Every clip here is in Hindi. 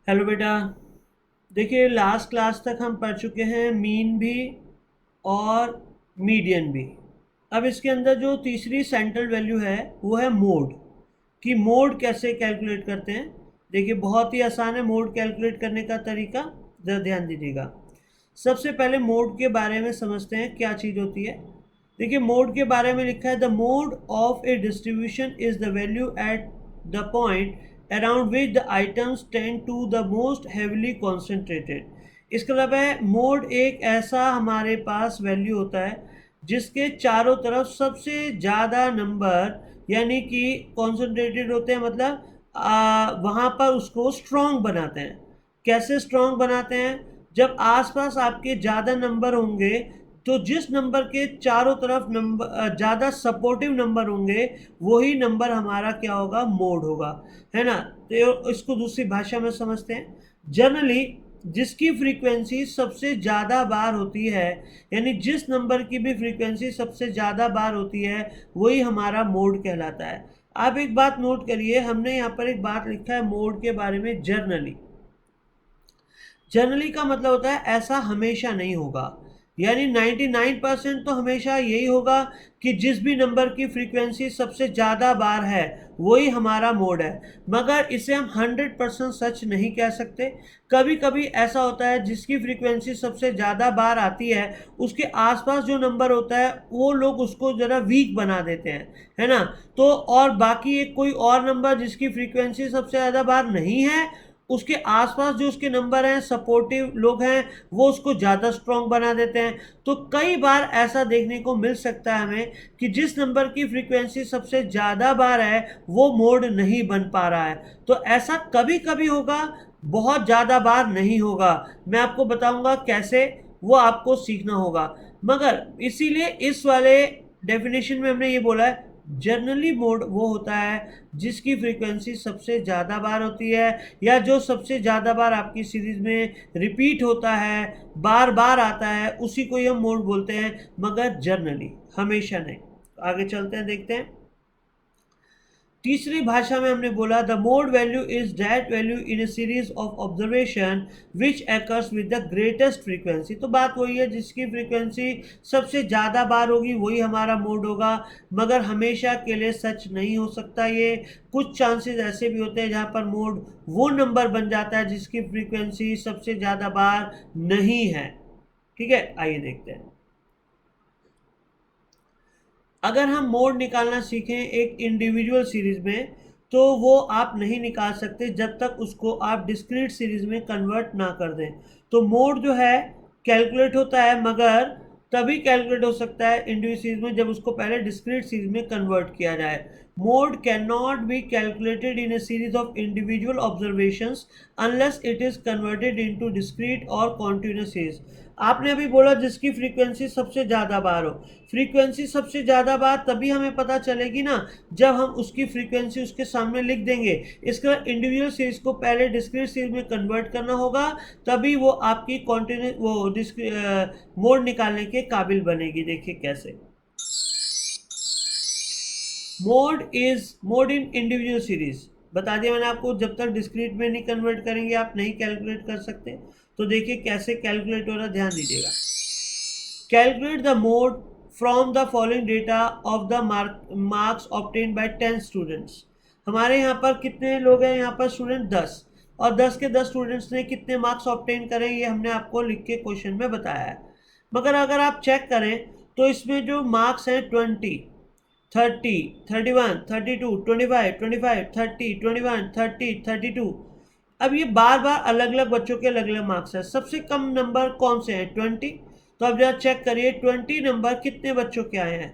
हेलो बेटा। देखिए लास्ट क्लास तक हम पढ़ चुके हैं मीन भी और मीडियन भी। अब इसके अंदर जो तीसरी सेंट्रल वैल्यू है वो है मोड। कि मोड कैसे कैलकुलेट करते हैं। देखिए बहुत ही आसान है मोड कैलकुलेट करने का तरीका, ज़रा ध्यान दीजिएगा। सबसे पहले मोड के बारे में समझते हैं क्या चीज़ होती है। देखिए मोड के बारे में लिखा है the mode of a distribution is the value at the point around which the items tend to the most heavily concentrated. इसका मतलब है मोड एक ऐसा हमारे पास वैल्यू होता है जिसके चारों तरफ सबसे ज़्यादा नंबर यानी कि कॉन्सेंट्रेटेड होते हैं, मतलब वहाँ पर उसको स्ट्रॉन्ग बनाते हैं। कैसे स्ट्रॉन्ग बनाते हैं? जब आसपास आपके ज़्यादा नंबर होंगे तो जिस नंबर के चारों तरफ नंबर ज़्यादा सपोर्टिव नंबर होंगे वही नंबर हमारा क्या होगा, मोड होगा, है ना। तो इसको दूसरी भाषा में समझते हैं। जनरली जिसकी फ्रीक्वेंसी सबसे ज़्यादा बार होती है, यानी जिस नंबर की भी फ्रीक्वेंसी सबसे ज़्यादा बार होती है वही हमारा मोड कहलाता है। आप एक बात नोट करिए, हमने यहाँ पर एक बात लिखा है मोड के बारे में, जर्नली। जनरली का मतलब होता है ऐसा हमेशा नहीं होगा, यानी 99% तो हमेशा यही होगा कि जिस भी नंबर की फ्रीक्वेंसी सबसे ज़्यादा बार है वही हमारा मोड है। मगर इसे हम 100% सच नहीं कह सकते। कभी कभी ऐसा होता है जिसकी फ्रीक्वेंसी सबसे ज़्यादा बार आती है उसके आसपास जो नंबर होता है वो लोग उसको ज़रा वीक बना देते हैं, है ना। तो और बाकी एक कोई और नंबर जिसकी फ्रीक्वेंसी सबसे ज़्यादा बार नहीं है उसके आसपास जो उसके नंबर हैं, सपोर्टिव लोग हैं, वो उसको ज़्यादा स्ट्रॉन्ग बना देते हैं। तो कई बार ऐसा देखने को मिल सकता है हमें कि जिस नंबर की फ्रीक्वेंसी सबसे ज़्यादा बार है वो मोड नहीं बन पा रहा है। तो ऐसा कभी कभी होगा, बहुत ज़्यादा बार नहीं होगा। मैं आपको बताऊंगा कैसे, वो आपको सीखना होगा। मगर इसीलिए इस वाले डेफिनेशन में हमने ये बोला है जनरली मोड वो होता है जिसकी फ्रीक्वेंसी सबसे ज़्यादा बार होती है या जो सबसे ज़्यादा बार आपकी सीरीज में रिपीट होता है, बार बार आता है, उसी को हम मोड बोलते हैं। मगर जनरली, हमेशा नहीं। आगे चलते हैं, देखते हैं। तीसरी भाषा में हमने बोला the mode value is that value in A series of observation which acres with the greatest frequency. तो बात वही है, जिसकी फ्रीक्वेंसी सबसे ज़्यादा बार होगी वही हमारा मोड होगा। मगर हमेशा के लिए सच नहीं हो सकता ये। कुछ चांसेस ऐसे भी होते हैं जहाँ पर मोड वो नंबर बन जाता है जिसकी फ्रीक्वेंसी सबसे ज़्यादा बार नहीं है। ठीक है, आइए देखते हैं। अगर हम मोड निकालना सीखें एक इंडिविजुअल सीरीज में तो वो आप नहीं निकाल सकते जब तक उसको आप डिस्क्रीट सीरीज में कन्वर्ट ना कर दें। तो मोड जो है कैलकुलेट होता है, मगर तभी कैलकुलेट हो सकता है इंडिविजुअल सीरीज में जब उसको पहले डिस्क्रीट सीरीज में कन्वर्ट किया जाए। Mode can not be calculated in A series of individual observations unless it is converted into discrete और कॉन्टिन्यूस सीरीज। आपने अभी बोला जिसकी फ्रीक्वेंसी सबसे ज़्यादा बार हो। फ्रीक्वेंसी सबसे ज़्यादा बार तभी हमें पता चलेगी ना जब हम उसकी फ्रीक्वेंसी उसके सामने लिख देंगे। इसका इंडिविजुअल सीरीज को पहले डिस्क्रीट सीरीज में कन्वर्ट करना होगा, तभी वो आपकी कॉन्टिन्यू वो मोड निकालने के काबिल बनेगी। देखिए कैसे। मोड इन इंडिविजुअल सीरीज बता दिया मैंने आपको, जब तक डिस्क्रीट में नहीं कन्वर्ट करेंगे आप नहीं कैलकुलेट कर सकते। तो देखिए कैसे कैलकुलेट हो रहा है, ध्यान दीजिएगा। Calculate the mode from the following data of the marks obtained by 10 students। हमारे यहाँ पर कितने लोग हैं, यहाँ पर स्टूडेंट 10, और 10 के 10 स्टूडेंट्स ने कितने मार्क्स ऑब्टेन करें ये हमने आपको लिख के क्वेश्चन में बताया है। मगर अगर आप चेक करें तो इसमें जो मार्क्स हैं 20, 30, 31, 32, 25, 25, 30, 21, 30, 32। अब ये बार बार अलग अलग बच्चों के अलग अलग मार्क्स हैं। सबसे कम नंबर कौन से हैं, 20। तो अब जरा चेक करिए 20 नंबर कितने बच्चों के आए हैं,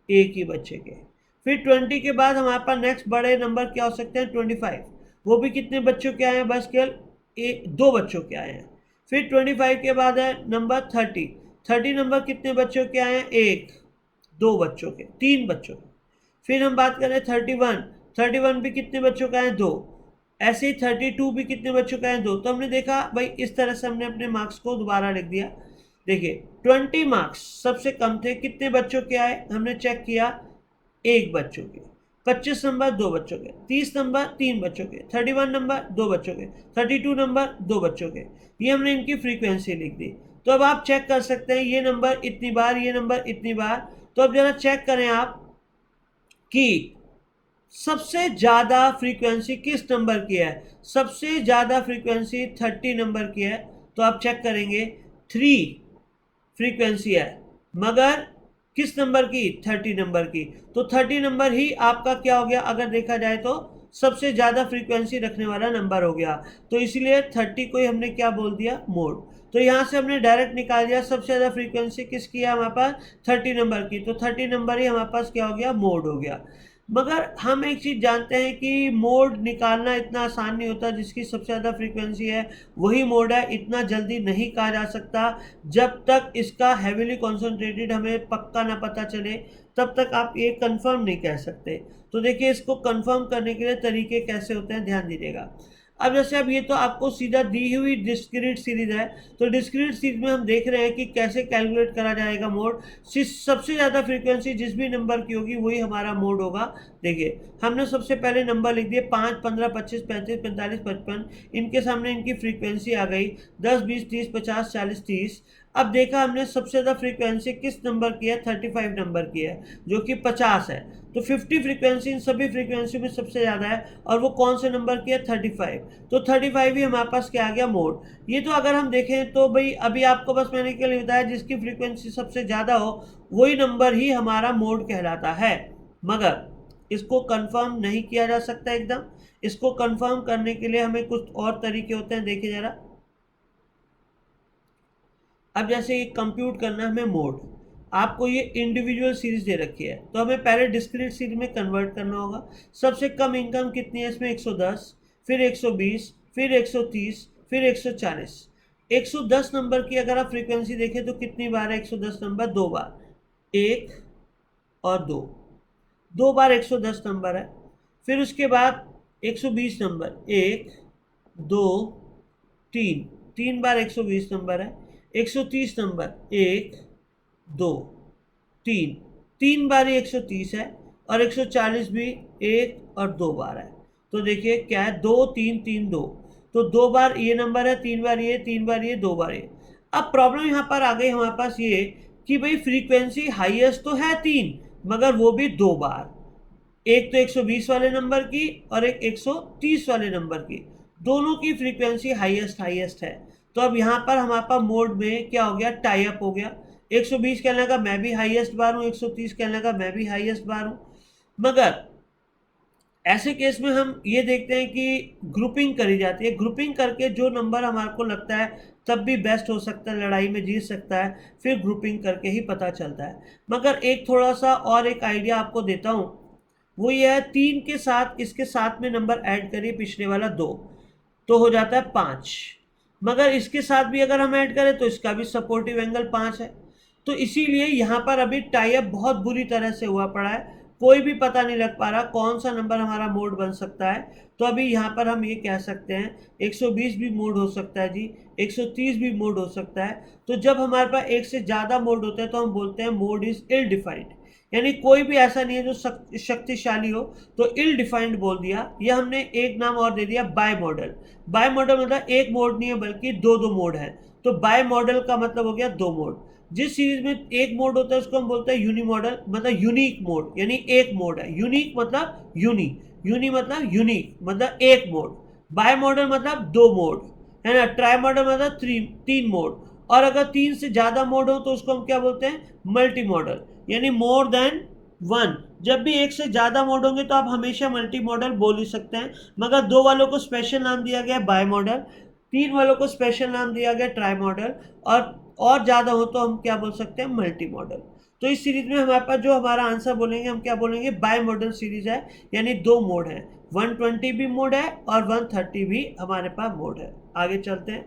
एक ही बच्चे के। फिर 20 के बाद हमारे पास नेक्स्ट बड़े नंबर क्या हो सकते हैं, 25। वो भी कितने बच्चों के आए हैं, बस केवल दो बच्चों के आए हैं। फिर 25 के बाद है नंबर 30। 30 नंबर कितने बच्चों के आए हैं, एक, दो बच्चों के, तीन बच्चों के। फिर हम बात करें 31। 31 भी कितने बच्चों का है, दो। ऐसे ही 32 भी कितने बच्चों का है, दो। तो हमने देखा भाई इस तरह से हमने अपने मार्क्स को दोबारा लिख दिया। देखिए 20 मार्क्स सबसे कम थे, कितने बच्चों के आए हमने चेक किया, एक बच्चों के। 25 नंबर 2 बच्चों के, 30 नंबर 3 बच्चों के, 31 नंबर 2 बच्चों के, 32 नंबर 2 बच्चों के। ये हमने इनकी फ्रीक्वेंसी लिख दी। तो अब आप चेक कर सकते हैं ये नंबर इतनी बार, ये नंबर इतनी बार। तो अब जरा चेक करें आप कि सबसे ज़्यादा फ्रीक्वेंसी किस नंबर की है। सबसे ज़्यादा फ्रीक्वेंसी 30 नंबर की है। तो आप चेक करेंगे 3 फ्रीक्वेंसी है, मगर किस नंबर की, 30 नंबर की। तो 30 नंबर ही आपका क्या हो गया, अगर देखा जाए तो सबसे ज़्यादा फ्रीक्वेंसी रखने वाला नंबर हो गया। तो इसलिए 30 को ही हमने क्या बोल दिया, मोड। तो यहाँ से हमने डायरेक्ट निकाल दिया सबसे ज़्यादा फ्रीक्वेंसी किसकी है हमारे पास, 30 नंबर की। तो 30 नंबर ही हमारे पास क्या हो गया, मोड हो गया। मगर हम एक चीज़ जानते हैं कि मोड निकालना इतना आसान नहीं होता। जिसकी सबसे ज़्यादा फ्रीक्वेंसी है वही मोड है, इतना जल्दी नहीं कहा जा सकता। जब तक इसका हैवीली कॉन्सेंट्रेटेड हमें पक्का ना पता चले तब तक आप ये कंफर्म नहीं कह सकते। तो देखिए इसको कंफर्म करने के लिए तरीके कैसे होते हैं, ध्यान दीजिएगा। अब जैसे अब ये तो आपको सीधा दी हुई डिस्क्रीट सीरीज है। तो डिस्क्रीट सीरीज में हम देख रहे हैं कि कैसे कैलकुलेट करा जाएगा मोड। सबसे ज़्यादा फ्रीक्वेंसी जिस भी नंबर की होगी वही हमारा मोड होगा। देखिए हमने सबसे पहले नंबर लिख दिए 5, 15, 25, 35, 45, 55। इनके सामने इनकी फ्रीक्वेंसी आ गई 10, 20, 30, 50, 40, 30। अब देखा हमने सबसे ज़्यादा फ्रीक्वेंसी किस नंबर की है, 35 नंबर की है, जो कि 50 है। तो 50 फ्रीक्वेंसी इन सभी फ्रीक्वेंसी में सबसे ज़्यादा है, और वो कौन से नंबर की है, 35। तो 35 ही हमारे पास क्या आ गया, मोड। ये तो अगर हम देखें तो भाई अभी आपको बस मैंने क्या बताया, जिसकी फ्रीक्वेंसी सबसे ज़्यादा हो वही नंबर ही हमारा मोड कहलाता है। मगर इसको कंफर्म नहीं किया जा सकता एकदम। इसको कंफर्म करने के लिए हमें कुछ और तरीके होते हैं, देखिए ज़रा। अब जैसे ये कंप्यूट करना है हमें मोड, आपको ये इंडिविजुअल सीरीज दे रखी है तो हमें पहले डिस्क्रीट सीरीज में कन्वर्ट करना होगा। सबसे कम इनकम कितनी है इसमें, 110, फिर 120, फिर 130, फिर 140। 110 नंबर की अगर आप फ्रीक्वेंसी देखें तो कितनी बार है 110 नंबर, 2 बार, 1 और 2, 2 बार 110 नंबर है। फिर उसके बाद 120 नंबर, 1, 2, 3, 3 बार 120 नंबर है। 130 नंबर, 1, 2, 3, 3 बार ही 130 है। और 140 भी 1 और 2 बार है। तो देखिए क्या है, 2, 3, 3, 2। तो 2 बार ये नंबर है, 3 बार ये, 3 बार ये, 2 बार ये। अब प्रॉब्लम यहाँ पर आ गई हमारे पास ये कि भाई फ्रीक्वेंसी हाईएस्ट तो है 3, मगर वो भी 2 बार। एक तो 120 वाले नंबर की और एक 130 वाले नंबर की, दोनों की फ्रीक्वेंसी हाईएस्ट हाईएस्ट है। तो अब यहाँ पर हमारे पास मोड में क्या हो गया, टाई अप हो गया। 120 कहने का मैं भी हाईएस्ट बार हूँ, 130 कहने का मैं भी हाईएस्ट बार हूँ। मगर ऐसे केस में हम ये देखते हैं कि ग्रुपिंग करी जाती है। ग्रुपिंग करके जो नंबर हमारे को लगता है तब भी बेस्ट हो सकता है, लड़ाई में जीत सकता है, फिर ग्रुपिंग करके ही पता चलता है। मगर एक थोड़ा सा और एक आइडिया आपको देता हूँ, वो ये है 3 के साथ इसके साथ में नंबर ऐड करिए, पिछले वाला 2, तो हो जाता है 5। मगर इसके साथ भी अगर हम ऐड करें तो इसका भी सपोर्टिव एंगल 5 है। तो इसीलिए यहाँ पर अभी टाई अप बहुत बुरी तरह से हुआ पड़ा है। कोई भी पता नहीं लग पा रहा कौन सा नंबर हमारा मोड बन सकता है। तो अभी यहाँ पर हम ये कह सकते हैं 120 भी मोड हो सकता है जी, 130 भी मोड हो सकता है। तो जब हमारे पास एक से ज़्यादा मोड होते हैं तो हम बोलते हैं मोड इज इल डिफाइंड, यानी कोई भी ऐसा नहीं है जो शक्तिशाली हो। तो इल डिफाइंड बोल दिया। यह हमने एक नाम और दे दिया, बाय मॉडल। बाय मॉडल मतलब एक मोड नहीं है बल्कि दो दो मोड है। तो बाय मॉडल का मतलब हो गया 2 मोड। जिस सीरीज में एक मोड होता है उसको हम बोलते हैं यूनी मॉडल, मतलब यूनिक मोड, यानी एक मोड है। यूनिक मतलब यूनी, यूनी मतलब यूनिक मतलब एक मोड। बाय मॉडल मतलब 2 मोड है ना। ट्राई मॉडल मतलब 3 मोड। और अगर 3 से ज्यादा मोड हो तो उसको हम क्या बोलते हैं, मल्टी मॉडल, यानी मोर देन 1। जब भी एक से ज्यादा मोड होंगे तो आप हमेशा मल्टी मॉडल बोल ही सकते हैं। मगर 2 वालों को स्पेशल नाम दिया गया बाय मॉडल, 3 वालों को स्पेशल नाम दिया गया ट्राई मॉडल, और ज्यादा हो तो हम क्या बोल सकते हैं, मल्टी मॉडल। तो इस सीरीज में हमारे पास जो हमारा आंसर बोलेंगे हम क्या बोलेंगे, बाय मॉडल सीरीज है, यानी 2 मोड है। 120 भी मोड है और 130 भी हमारे पास मोड है। आगे चलते हैं।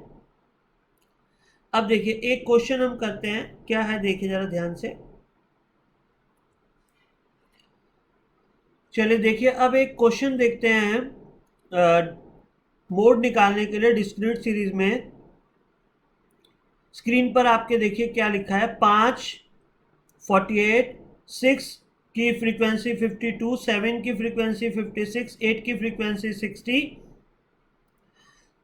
अब देखिए एक क्वेश्चन हम करते हैं, क्या है देखिए जरा ध्यान से। चलिए देखिए अब एक क्वेश्चन देखते हैं मोड निकालने के लिए डिस्क्रीट सीरीज में। स्क्रीन पर आपके देखिए क्या लिखा है, 5, 48, 6 की फ्रीक्वेंसी 52, 7 की फ्रीक्वेंसी 56, 8 की फ्रीक्वेंसी 60।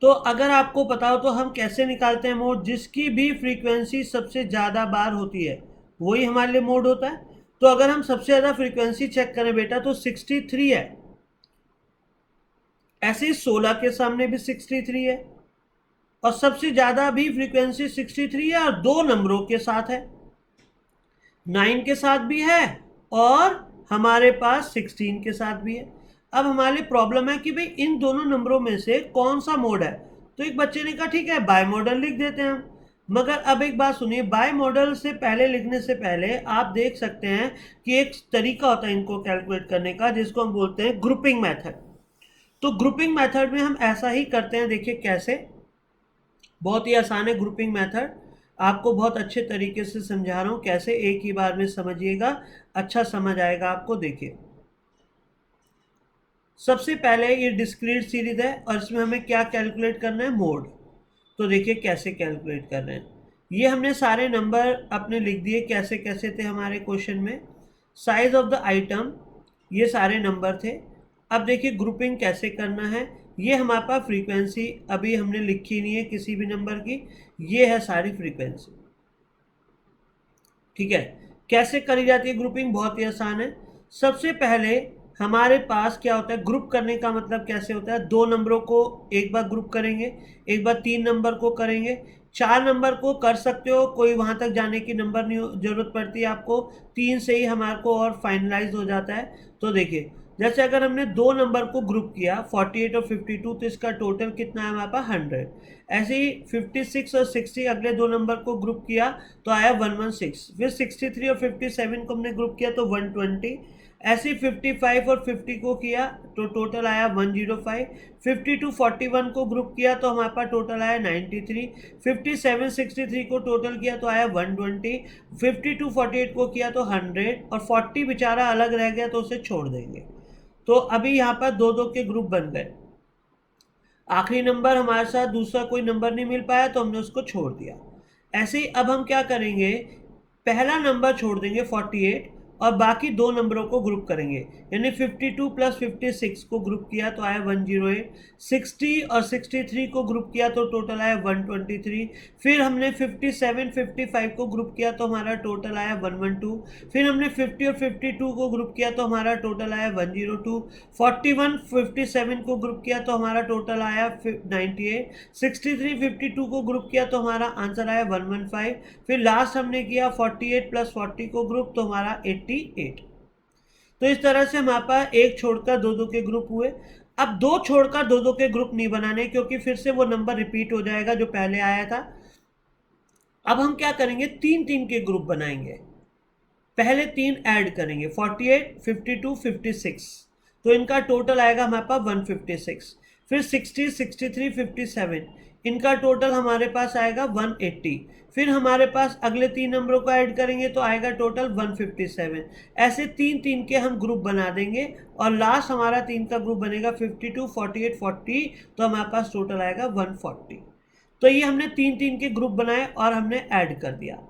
तो अगर आपको पता हो तो हम कैसे निकालते हैं मोड? जिसकी भी फ्रीक्वेंसी सबसे ज़्यादा बार होती है वही हमारे लिए मोड होता है। तो अगर हम सबसे ज़्यादा फ्रीक्वेंसी चेक करें बेटा तो 63 है। ऐसे ही 16 के सामने भी 63 है, और सबसे ज़्यादा भी फ्रीक्वेंसी 63 है और दो नंबरों के साथ है, 9 के साथ भी है और हमारे पास 16 के साथ भी है। अब हमारे लिए प्रॉब्लम है कि भाई इन दोनों नंबरों में से कौन सा मोड है। तो एक बच्चे ने कहा ठीक है बाय मॉडल लिख देते हैं हम। मगर अब एक बात सुनिए, बाय मॉडल से पहले लिखने से पहले आप देख सकते हैं कि एक तरीका होता है इनको कैलकुलेट करने का, जिसको हम बोलते हैं ग्रुपिंग मेथड। तो ग्रुपिंग मेथड में हम ऐसा ही करते हैं, देखिए कैसे। बहुत ही आसान है ग्रुपिंग मेथड, आपको बहुत अच्छे तरीके से समझा रहा हूँ कैसे, एक ही बार में समझिएगा, अच्छा समझ आएगा आपको। देखिए सबसे पहले ये डिस्क्रीट सीरीज है और इसमें हमें क्या कैलकुलेट करना है? मोड। तो देखिए कैसे कैलकुलेट कर रहे हैं। ये हमने सारे नंबर अपने लिख दिए, कैसे कैसे थे हमारे क्वेश्चन में। साइज ऑफ द आइटम, ये सारे नंबर थे। अब देखिए ग्रुपिंग कैसे करना है। ये हमारे पास फ्रीक्वेंसी अभी हमने लिखी नहीं है किसी भी नंबर की, ये है सारी फ्रीक्वेंसी। ठीक है, कैसे करी जाती है ग्रुपिंग? बहुत ही आसान है। सबसे पहले हमारे पास क्या होता है, ग्रुप करने का मतलब कैसे होता है? दो नंबरों को एक बार ग्रुप करेंगे, एक बार तीन नंबर को करेंगे, चार नंबर को कर सकते हो, कोई वहां तक जाने की नंबर नहीं जरूरत पड़ती आपको, तीन से ही हमारे को और फाइनलाइज हो जाता है। तो देखिए जैसे अगर हमने दो नंबर को ग्रुप किया 48 और 52, तो इसका टोटल कितना है हमारे पास? 100। ऐसे ही 56 और 60 अगले दो नंबर को ग्रुप किया तो आया 116। फिर 63 और 57 को हमने ग्रुप किया तो 120। ऐसे ही 55 और 50 को किया तो टोटल आया 105। 52 41 को ग्रुप किया तो हमारे पास टोटल आया 93। 57 63 को टोटल किया तो आया 120। 52 48 को किया तो 100, और 40 बेचारा अलग रह गया तो उसे छोड़ देंगे। तो अभी यहाँ पर दो दो के ग्रुप बन गए। आखिरी नंबर हमारे साथ दूसरा कोई नंबर नहीं मिल पाया तो हमने उसको छोड़ दिया। ऐसे ही अब हम क्या करेंगे, पहला नंबर छोड़ देंगे 48 और बाकी दो नंबरों को ग्रुप करेंगे। यानी 52 प्लस 56 को ग्रुप किया तो आया 108। 60 और 63 को ग्रुप किया तो टोटल आया 123। फिर हमने 57 55 को ग्रुप किया तो हमारा टोटल आया 112। फिर हमने 50 और 52 को ग्रुप किया तो हमारा टोटल आया 102। 41 57 को ग्रुप किया तो हमारा टोटल आया 98। 63 52 को ग्रुप किया तो हमारा आंसर आया 115। फिर लास्ट हमने किया 48 प्लस 40 को ग्रुप तो हमारा 88। तो इस तरह से हमारे पास एक छोड़कर दो दो के ग्रुप हुए। अब दो छोड़कर दो दो के ग्रुप नहीं बनाने, क्योंकि फिर से वो नंबर रिपीट हो जाएगा जो पहले आया था। अब हम क्या करेंगे, तीन तीन के ग्रुप बनाएंगे। पहले तीन ऐड करेंगे 48 52 56, तो इनका टोटल आएगा हमारे पास 156। फिर 60 63 57, इनका टोटल हमारे पास आएगा 180। फिर हमारे पास अगले तीन नंबरों को ऐड करेंगे तो आएगा टोटल 157। ऐसे तीन तीन के हम ग्रुप बना देंगे और लास्ट हमारा तीन का ग्रुप बनेगा 52 48 40, तो हमारे पास टोटल आएगा 140। तो ये हमने तीन तीन के ग्रुप बनाए और हमने ऐड कर दिया।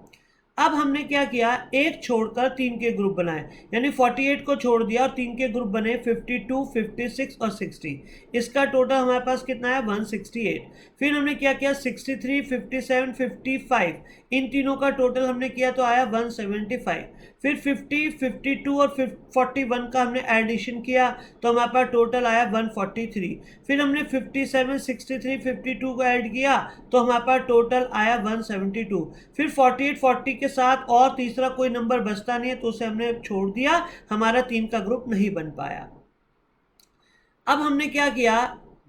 अब हमने क्या किया, एक छोड़कर तीन के ग्रुप बनाए, यानी 48 को छोड़ दिया और तीन के ग्रुप बने 52 56 और 60। इसका टोटल हमारे पास कितना है 168। फिर हमने क्या किया 63 57 55, इन तीनों का टोटल हमने किया तो आया 175। फिर 50 52 और 41 का हमने एडिशन किया तो हमारे पास टोटल आया 143। फिर हमने 57 63 52 को ऐड किया तो हमारे पास टोटल आया 172। फिर 48 40 के साथ और तीसरा कोई नंबर बचता नहीं है तो उसे हमने छोड़ दिया, हमारा तीन का ग्रुप नहीं बन पाया। अब हमने क्या किया,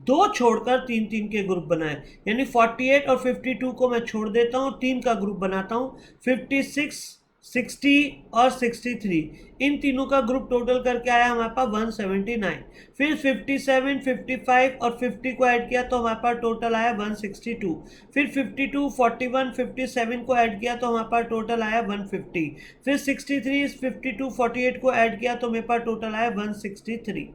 दो छोड़कर तीन तीन के ग्रुप बनाए, यानी 48 और 52 को मैं छोड़ देता हूं, तीन का ग्रुप बनाता हूं 56 60 और 63, इन तीनों का ग्रुप टोटल करके आया हमारे पास 179। फिर 57 55 और 50 को ऐड किया तो हमारे पास टोटल आया 162। फिर 52 41 57 को ऐड किया तो हमारे पास टोटल आया 150। फिर 63 52 48 को ऐड किया तो मेरे पास टोटल आया 163।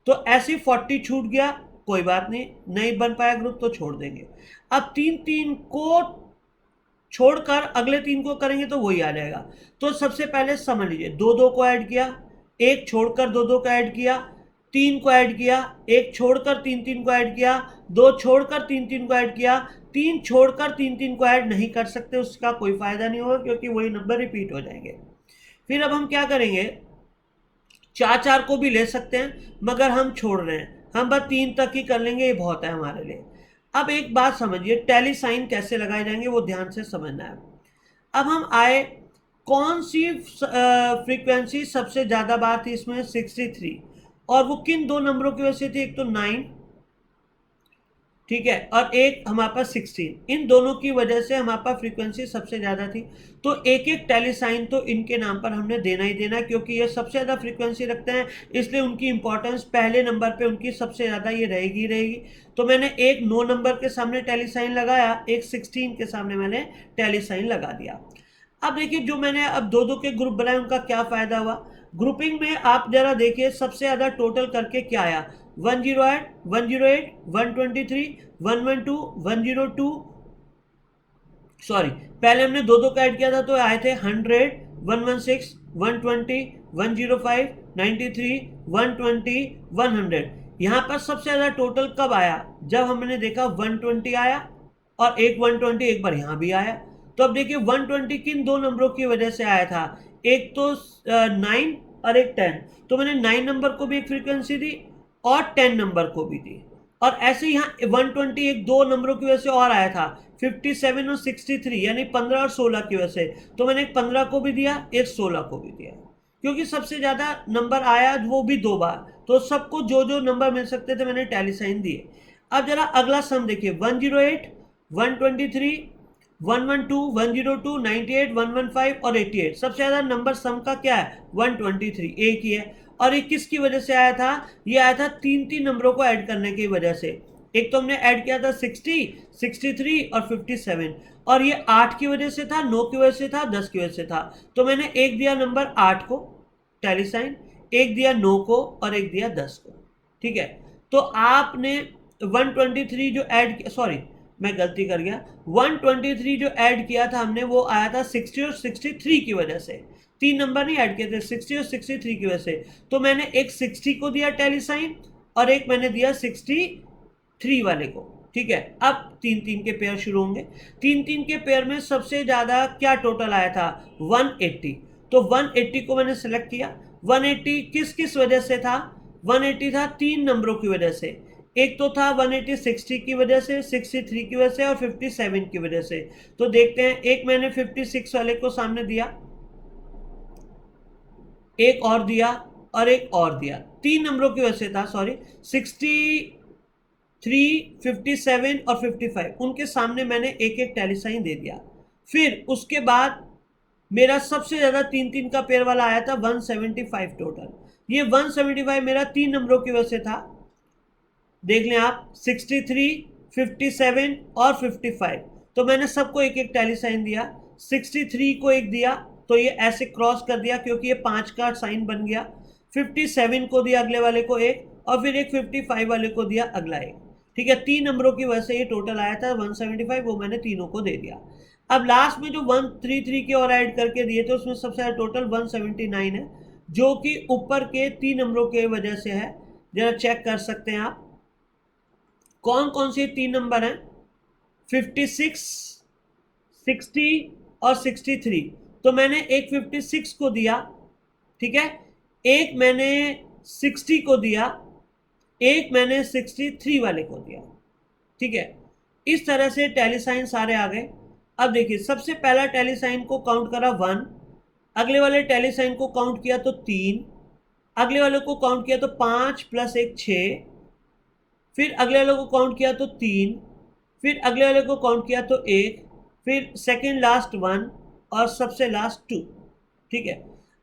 तो ऐसे 40 छूट गया, कोई बात नहीं, नहीं बन पाया ग्रुप तो छोड़ देंगे। अब तीन तीन को छोड़कर अगले तीन को करेंगे तो वही आ जाएगा। तो सबसे पहले समझ लीजिए, दो दो को ऐड किया एक छोड़कर दो दो का ऐड किया, तीन को ऐड किया, एक छोड़कर तीन तीन को ऐड किया, दो छोड़कर तीन तीन को ऐड किया, तीन छोड़कर तीन तीन को ऐड नहीं कर सकते, उसका कोई फायदा नहीं होगा क्योंकि वही नंबर रिपीट हो जाएंगे। फिर अब हम क्या करेंगे, चार चार को भी ले सकते हैं मगर हम छोड़ रहे हैं, हम बस तीन तक ही कर लेंगे, ये बहुत है हमारे लिए। अब एक बात समझिए, टैली साइन कैसे लगाए जाएंगे वो ध्यान से समझना है। अब हम आए, कौन सी फ्रीक्वेंसी सबसे ज़्यादा बार थी इसमें, 63, और वो किन दो नंबरों की वजह से थी, एक तो 9, ठीक है, और एक हमारे पास 16, इन दोनों की वजह से हमारे पास फ्रीक्वेंसी सबसे ज़्यादा थी। तो एक एक टैली साइन तो इनके नाम पर हमने देना ही देना, क्योंकि ये सबसे ज़्यादा फ्रीक्वेंसी रखते हैं, इसलिए उनकी इंपॉर्टेंस पहले नंबर पे उनकी सबसे ज़्यादा ये रहेगी रहेगी। तो मैंने एक 9 नंबर के सामने टैली साइन लगाया, एक 16 के सामने मैंने टैली साइन लगा दिया। अब देखिए, जो मैंने अब दो दो के ग्रुप बनाए उनका क्या फ़ायदा हुआ, ग्रुपिंग में आप जरा देखिए सबसे ज़्यादा टोटल करके क्या आया, 108, 108, 123, 112, 102, सॉरी पहले हमने दो दो का ऐड किया था तो आए थे 100, 116, 120, 105, 93, 120, 100। यहाँ पर सबसे ज़्यादा टोटल कब आया, जब हमने देखा 120 आया और एक 120 एक बार यहाँ भी आया। तो अब देखिए 120 किन दो नंबरों की वजह से आया था, एक तो 9 और एक 10, तो मैंने 9 नंबर को भी एक फ्रीक्वेंसी दी और 10 नंबर को भी दी। और ऐसे ही यहाँ 120 एक दो नंबरों की वजह से और आया था, 57 और 63, यानी 15 और 16 की वजह से, तो मैंने एक 15 को भी दिया, एक 16 को भी दिया, क्योंकि सबसे ज़्यादा नंबर आया वो भी दो बार, तो सबको जो जो नंबर मिल सकते थे मैंने टैली साइन दिए। अब जरा अगला सम देखिए, 108, 123, 112, 102, 98, 115 और 88, सबसे ज़्यादा नंबर सम का क्या है, 123, एक ही है। और ये किसकी वजह से आया था, ये आया था तीन तीन नंबरों को ऐड करने की वजह से। एक तो हमने ऐड किया था 60, 63 और 57, और ये 8 की वजह से था, 9 की वजह से था, 10 की वजह से था। तो मैंने एक दिया नंबर 8 को टैली साइन, एक दिया 9 को और एक दिया 10 को, ठीक है। तो आपने 123 जो ऐड, सॉरी मैं गलती कर गया, 123 जो ऐड किया था हमने वो आया था 60 और 63 की वजह से, तीन नंबर नहीं ऐड किए थे, 60 और 63 की वजह से। तो मैंने एक 60 को दिया टैली साइन और एक मैंने दिया 63 वाले को, ठीक है। अब तीन तीन के पेयर शुरू होंगे, तीन तीन के पेयर में सबसे ज़्यादा क्या टोटल आया था, 180, तो 180 को मैंने सेलेक्ट किया। 180 किस किस वजह से था, 180 था तीन नंबरों की वजह से, एक तो था 180 60 की वजह से, 63 की वजह से और 57 की वजह से। तो देखते हैं, एक मैंने 56 वाले को सामने दिया, एक और दिया और एक और दिया, तीन नंबरों की वजह से था, सॉरी 63, 57 और 55, उनके सामने मैंने एक एक टैली साइन दे दिया। फिर उसके बाद मेरा सबसे ज़्यादा तीन तीन का पेयर वाला आया था 175 टोटल, ये 175 मेरा तीन नंबरों की वजह से था, देख लें आप 63, 57 और 55, तो मैंने सबको एक एक टैली साइन दिया। 63 को एक दिया तो ये ऐसे क्रॉस कर दिया क्योंकि ये 5 का साइन बन गया, 57 को दिया अगले वाले को एक, और फिर एक 55 वाले को दिया अगला एक, ठीक है। तीन नंबरों की वजह से ये टोटल आया था 175, वो मैंने तीनों को दे दिया। अब लास्ट में जो 133 के और ऐड करके दिए थे उसमें सबसे ज़्यादा टोटल 179 है, जो कि ऊपर के तीन नंबरों के वजह से है। जरा चेक कर सकते हैं आप कौन कौन से तीन नंबर हैं, 56, 60 और 63। तो मैंने एक 56 को दिया, ठीक है, एक मैंने 60 को दिया, एक मैंने 63 वाले को दिया, ठीक है। इस तरह से टैली साइन सारे आ गए। अब देखिए, सबसे पहला टैली साइन को काउंट करा 1, अगले वाले टैली साइन को काउंट किया तो 3, अगले वाले को काउंट किया तो 5 प्लस 1 6, फिर अगले वाले को काउंट किया तो 3, फिर अगले वाले को काउंट किया तो 1, फिर सेकेंड लास्ट 1 और सबसे लास्ट 2, ठीक है।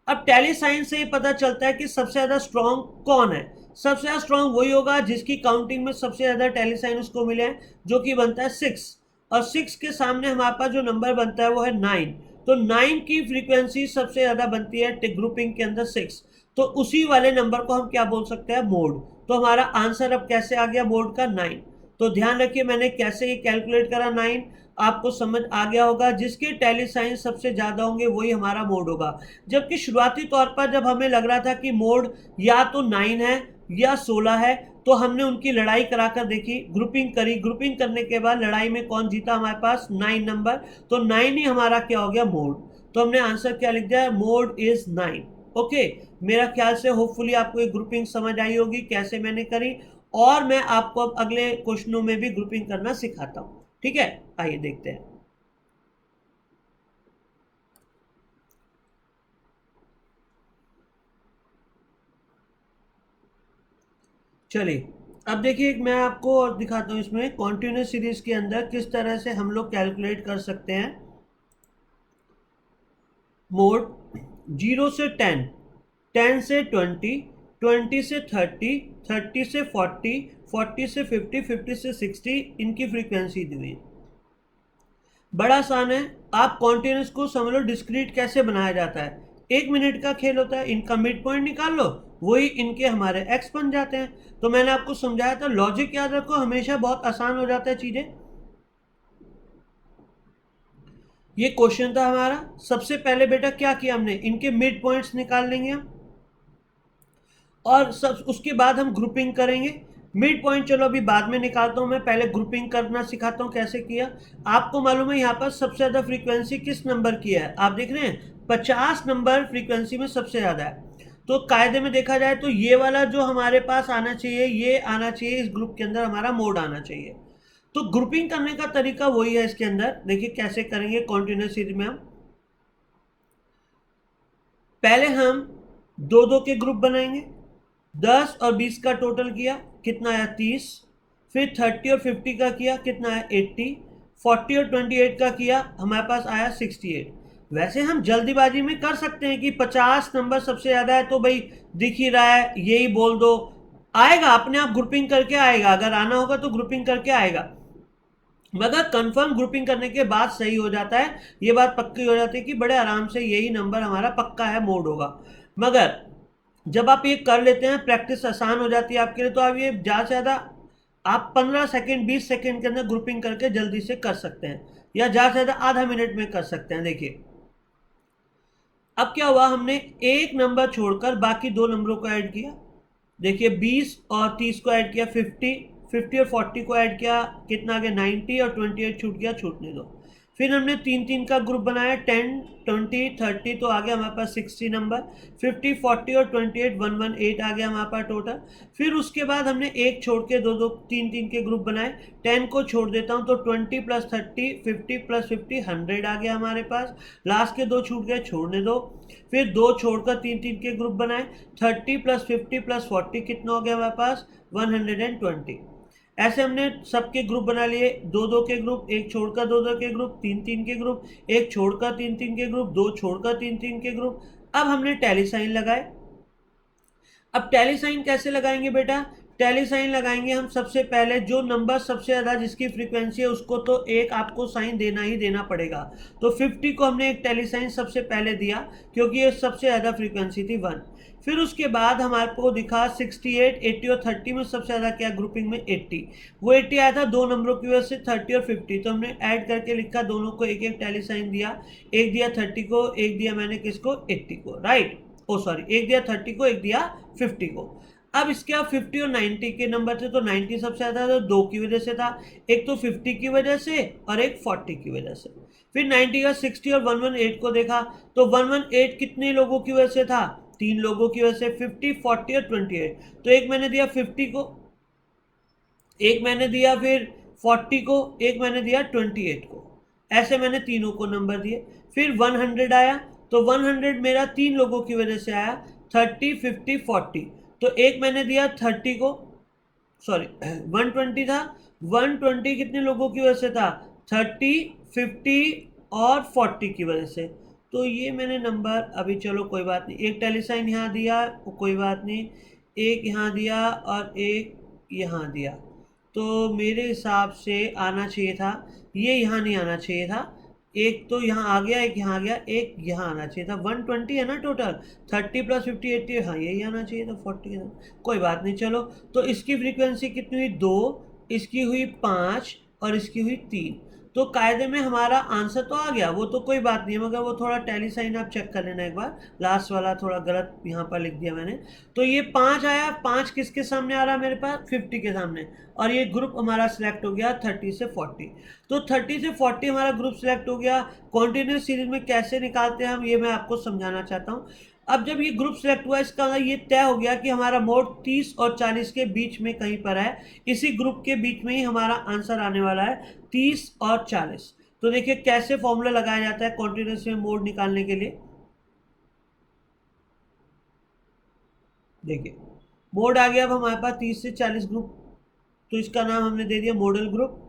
अब टैली साइन से ही पता चलता है कि सबसे ज़्यादा स्ट्रॉन्ग कौन है। सबसे ज़्यादा स्ट्रॉन्ग वही होगा जिसकी काउंटिंग में सबसे ज़्यादा टैली साइन उसको मिले हैं, जो कि बनता है 6, और 6 के सामने हमारे पास जो नंबर बनता है वो है 9, तो 9 की फ्रीक्वेंसी सबसे ज़्यादा बनती है ग्रुपिंग के अंदर 6, तो उसी वाले नंबर को हम क्या बोल सकते हैं, मोड। तो हमारा आंसर अब कैसे आ गया, मोड का 9। तो ध्यान रखिए मैंने कैसे ये कैलकुलेट करा 9, आपको समझ आ गया होगा। जिसके टैली साइन सबसे ज़्यादा होंगे वही हमारा मोड होगा। जबकि शुरुआती तौर पर जब हमें लग रहा था कि मोड या तो 9 है या 16 है, तो हमने उनकी लड़ाई कराकर देखी, ग्रुपिंग करी। ग्रुपिंग करने के बाद लड़ाई में कौन जीता? हमारे पास 9 नंबर, तो 9 ही हमारा क्या हो गया? मोड। तो हमने आंसर क्या लिख दिया? Mode is 9। ओके, मेरा ख्याल से होपफुली आपको ये ग्रुपिंग समझ आई होगी कैसे मैंने करी, और मैं आपको अब अगले क्वेश्चनों में भी ग्रुपिंग करना सिखाता हूं। ठीक है, आइए देखते हैं। चलिए, अब देखिए मैं आपको और दिखाता हूं इसमें कॉन्टिन्यूस सीरीज के अंदर किस तरह से हम लोग कैलकुलेट कर सकते हैं मोड। 0 से 10, 10 से 20, 20 से 30, 30 से 40, 40 से 50, 50 से 60 इनकी फ्रीक्वेंसी दी हुई है। बड़ा आसान है। आप कॉन्टिन्यूस को समझ लो डिस्क्रीट कैसे बनाया जाता है। 1 मिनट का खेल होता है, इनका मिड पॉइंट निकाल लो, वही इनके हमारे एक्स बन जाते हैं। तो मैंने आपको समझाया था, लॉजिक याद रखो, हमेशा बहुत आसान हो जाता है चीजें। ये क्वेश्चन था हमारा। सबसे पहले बेटा क्या किया हमने? इनके मिड पॉइंट्स निकाल लेंगे हम, और सब उसके बाद हम ग्रुपिंग करेंगे। मिड पॉइंट चलो अभी बाद में निकालता हूं, मैं पहले ग्रुपिंग करना सिखाता हूं कैसे किया। आपको मालूम है यहाँ पर सबसे ज्यादा फ्रीक्वेंसी किस नंबर की है? आप देख रहे हैं 50 नंबर फ्रीक्वेंसी में सबसे ज्यादा है। तो कायदे में देखा जाए तो ये वाला जो हमारे पास आना चाहिए, ये आना चाहिए, इस ग्रुप के अंदर हमारा मोड आना चाहिए। तो ग्रुपिंग करने का तरीका वही है इसके अंदर। देखिए कैसे करेंगे कॉन्टिन्यूस सीरीज में। हम पहले हम दो दो के ग्रुप बनाएंगे। 10 और 20 का टोटल किया, कितना आया? 30। फिर 30 और 50 का किया, कितना आया? 80। 40 और 28 का किया, हमारे पास आया 68। वैसे हम जल्दीबाजी में कर सकते हैं कि 50 नंबर सबसे ज्यादा है, तो भाई दिख ही रहा है यही बोल दो, आएगा अपने आप, ग्रुपिंग करके आएगा। अगर आना होगा तो ग्रुपिंग करके आएगा। मगर कंफर्म ग्रुपिंग करने के बाद सही हो जाता है, ये बात पक्की हो जाती है कि बड़े आराम से यही नंबर हमारा पक्का है, मोड होगा। मगर जब आप ये कर लेते हैं, प्रैक्टिस आसान हो जाती है आपके लिए, तो आप ये ज़्यादा से ज़्यादा आप 15 सेकेंड 20 सेकेंड के अंदर ग्रुपिंग करके जल्दी से कर सकते हैं, या ज़्यादा से ज़्यादा आधा मिनट में कर सकते हैं। देखिए अब क्या हुआ, हमने एक नंबर छोड़कर बाकी दो नंबरों को ऐड किया। देखिए 20 और 30 को ऐड किया 50, 50 और 40 को ऐड किया, कितना आ गया? 90, और 28 छूट गया, छूटने दो। फिर हमने तीन तीन का ग्रुप बनाया, 10, 20, 30, तो आ गया हमारे पास 60 नंबर। 50, 40 और 28, 118 आ गया हमारे पास टोटल। फिर उसके बाद हमने एक छोड़ के दो दो तीन तीन के ग्रुप बनाए। 10 को छोड़ देता हूँ तो 20 प्लस 30, 50 प्लस 50, 100 आ गया हमारे पास। लास्ट के दो छूट गए, छोड़ने दो। फिर दो छोड़कर तीन तीन के ग्रुप बनाए। 30 प्लस 50 प्लस 40 कितना हो गया हमारे पास? 120। ऐसे हमने सबके ग्रुप बना लिए, दो दो के ग्रुप, एक छोड़कर दो दो के ग्रुप, तीन तीन के ग्रुप, एक छोड़कर तीन तीन के ग्रुप, दो छोड़कर तीन तीन के ग्रुप। अब हमने टैली साइन लगाए। अब टैली साइन कैसे लगाएंगे बेटा? टैली साइन लगाएंगे हम सबसे पहले जो नंबर सबसे ज़्यादा जिसकी फ्रीक्वेंसी है उसको तो एक आपको साइन देना ही देना पड़ेगा। तो 50 को हमने एक टैली साइन सबसे पहले दिया, क्योंकि ये सबसे ज़्यादा फ्रीक्वेंसी थी 1। फिर उसके बाद हमारे को दिखा 68, 80 और 30 में सबसे ज़्यादा क्या ग्रुपिंग में? 80। वो 80 आया था दो नंबरों की वजह से, 30 और 50, तो हमने ऐड करके लिखा, दोनों को एक एक टैली साइन दिया। एक दिया 30 को, एक दिया मैंने किसको? 80 को, राइट। ओ सॉरी, एक दिया 30 को, एक दिया 50 को। अब इसके अब 50 और 90 के नंबर थे, तो 90 सबसे ज़्यादा था, दो की वजह से था। एक तो 50 की वजह से और एक 40 की वजह से। फिर 90 का 60 और 118 को देखा, तो 118 कितने लोगों की वजह से था? तीन लोगों की वजह से, 50, 40 और 28। तो एक मैंने दिया 50 को, एक मैंने दिया फिर 40 को, एक मैंने दिया 28 को। ऐसे मैंने तीनों को नंबर दिए। फिर 100 आया, तो 100 मेरा तीन लोगों की वजह से आया, 30, 50, 40। तो एक मैंने दिया 30 को, सॉरी 120 था। 120 कितने लोगों की वजह से था? 30, 50 और 40 की वजह से। तो ये मैंने नंबर, अभी चलो कोई बात नहीं, एक टेलीसाइन यहाँ दिया, कोई बात नहीं, एक यहाँ दिया और एक यहाँ दिया। तो मेरे हिसाब से आना चाहिए था, ये यहाँ नहीं आना चाहिए था। एक तो यहाँ आ गया, एक यहाँ आ गया, एक यहाँ आना चाहिए था। 120 है ना टोटल, 30 प्लस 50, 80, हाँ यही आना चाहिए था 40 के साथ। कोई बात नहीं, चलो। तो इसकी फ्रीक्वेंसी कितनी हुई? 2, इसकी हुई 5 और इसकी हुई 3। तो कायदे में हमारा आंसर तो आ गया, वो तो कोई बात नहीं है, मगर वो थोड़ा टैली साइन आप चेक कर लेना एक बार, लास्ट वाला थोड़ा गलत यहाँ पर लिख दिया मैंने। तो ये 5 आया, 5 किसके सामने आ रहा है मेरे पास, 50 के सामने, और ये ग्रुप हमारा सिलेक्ट हो गया 30 से 40। तो 30 से 40 हमारा ग्रुप सिलेक्ट हो गया। कॉन्टिन्यूस सीरीज में कैसे निकालते हैं हम, ये मैं आपको समझाना चाहता हूँ। अब जब ये ग्रुप सेलेक्ट हुआ, इसका मतलब ये तय हो गया कि हमारा मोड 30 और 40 के बीच में कहीं पर है, इसी ग्रुप के बीच में ही हमारा आंसर आने वाला है 30 और 40। तो देखिए कैसे फॉर्मूला लगाया जाता है कॉन्टिन्यूस में मोड निकालने के लिए। देखिए मोड आ गया अब हमारे पास 30 से 40 ग्रुप, तो इसका नाम हमने दे दिया मॉडल ग्रुप।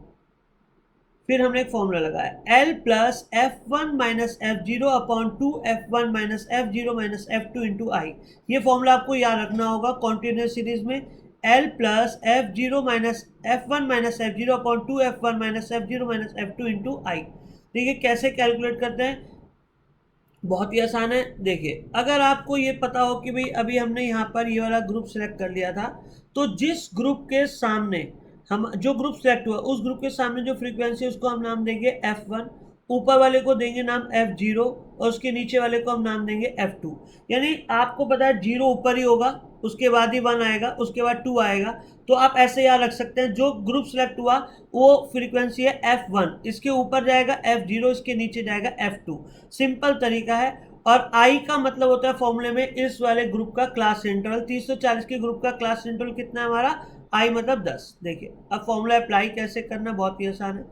फिर हमने एक फॉर्मूला लगाया L plus F one minus F zero upon two F one minus F zero minus F two into I. ये फॉर्मूला आपको याद रखना होगा कॉन्टिन्यूस सीरीज में, L plus F zero minus F one minus F zero upon two F one minus F zero minus F two into I. देखिए कैसे कैलकुलेट करते हैं, बहुत ही आसान है। देखिए अगर आपको ये पता हो कि भाई अभी हमने यहाँ पर ये वाला ग्रुप सेलेक्ट कर लिया था, तो जिस ग्रुप के सामने हम जो ग्रुप सेलेक्ट हुआ उस ग्रुप के सामने जो फ्रीक्वेंसी है उसको हम नाम देंगे F1, ऊपर वाले को देंगे नाम F0 और उसके नीचे वाले को हम नाम देंगे F2। यानी आपको पता है 0 ऊपर ही होगा, उसके बाद ही 1 आएगा, उसके बाद 2 आएगा। तो आप ऐसे याद रख सकते हैं, जो ग्रुप सेलेक्ट हुआ वो फ्रीक्वेंसी है F1, इसके ऊपर जाएगा F0, इसके नीचे जाएगा F2। सिंपल तरीका है। और आई का मतलब होता है फॉर्मूले में इस वाले ग्रुप का क्लास इंटरवल, 340 के ग्रुप का क्लास इंटरवल कितना है हमारा, आई मतलब 10। देखिए अब फॉर्मूला अप्लाई कैसे करना, बहुत ही आसान है।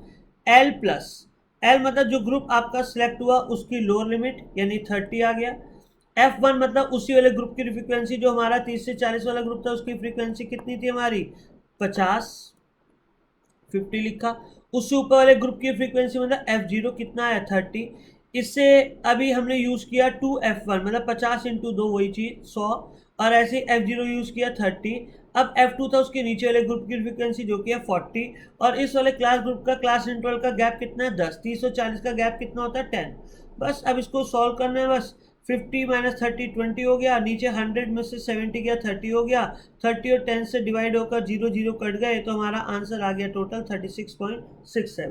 एल प्लस, एल मतलब जो ग्रुप आपका सिलेक्ट हुआ उसकी लोअर लिमिट यानी 30 आ गया। F1 मतलब उसी वाले ग्रुप की फ्रीक्वेंसी, जो हमारा 30 से 40 वाला ग्रुप था उसकी फ्रीक्वेंसी कितनी थी हमारी 50, 50 लिखा। उससे ऊपर वाले ग्रुप की फ्रीक्वेंसी मतलब F0 कितना है 30। इससे अभी हमने यूज किया 2F1 मतलब 50 इंटू 2 वही चीज 100, और ऐसे F0 यूज किया 30। अब F2 था उसके नीचे वाले ग्रुप की फ्रीक्वेंसी जो कि है 40, और इस वाले क्लास ग्रुप का क्लास इंटरवल का गैप कितना है 10, 30 और 40 का गैप कितना होता है 10। बस अब इसको सॉल्व करना है, बस 50 माइनस 30 20 हो गया, नीचे 100 में से 70 गया 30 हो गया, 30 और 10 से डिवाइड होकर 0 0 कट गए, तो हमारा आंसर आ गया टोटल 36.67।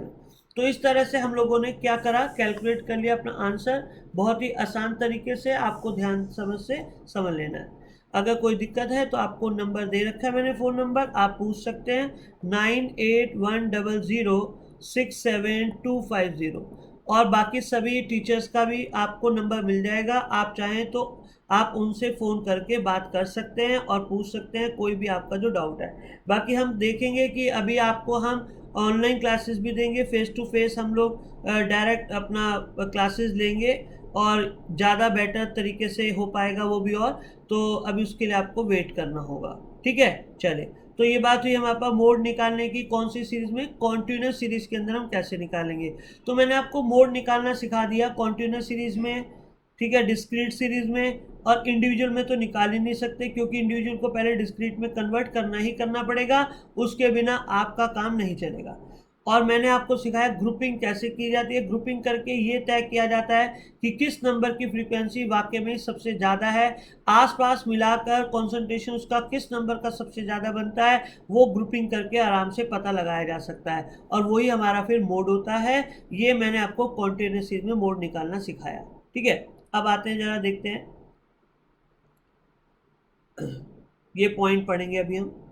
तो इस तरह से हम लोगों ने क्या करा, कैलकुलेट कर लिया अपना आंसर। बहुत ही आसान तरीके से आपको ध्यान समझ से समझ लेना है। अगर कोई दिक्कत है तो आपको नंबर दे रखा है मैंने, फ़ोन नंबर, आप पूछ सकते हैं 9810067250। और बाकी सभी टीचर्स का भी आपको नंबर मिल जाएगा, आप चाहें तो आप उनसे फ़ोन करके बात कर सकते हैं और पूछ सकते हैं कोई भी आपका जो डाउट है। बाकी हम देखेंगे कि अभी आपको हम ऑनलाइन क्लासेस भी देंगे, फेस टू फेस हम लोग डायरेक्ट अपना क्लासेस लेंगे और ज़्यादा बेटर तरीके से हो पाएगा वो भी। और तो अभी उसके लिए आपको वेट करना होगा, ठीक है। चलिए, तो ये बात हुई हमारे पास मोड निकालने की, कौन सी सीरीज में, कॉन्टिन्यूस सीरीज के अंदर हम कैसे निकालेंगे। तो मैंने आपको मोड निकालना सिखा दिया कॉन्टिन्यूस सीरीज में, ठीक है, डिस्क्रीट सीरीज में। और इंडिविजुअल में तो निकाल ही नहीं सकते, क्योंकि इंडिविजुअल को पहले डिस्क्रीट में कन्वर्ट करना ही करना पड़ेगा, उसके बिना आपका काम नहीं चलेगा। और मैंने आपको सिखाया ग्रुपिंग कैसे की जाती है। ग्रुपिंग करके ये तय किया जाता है कि किस नंबर की फ्रीक्वेंसी वाकई में सबसे ज़्यादा है, आसपास मिलाकर कॉन्सेंट्रेशन उसका किस नंबर का सबसे ज़्यादा बनता है, वो ग्रुपिंग करके आराम से पता लगाया जा सकता है, और वही हमारा फिर मोड होता है। ये मैंने आपको कॉन्टिन्यूस सीरीज में मोड निकालना सिखाया, ठीक है। अब आते हैं, जरा देखते हैं, ये पॉइंट पढ़ेंगे अभी हम।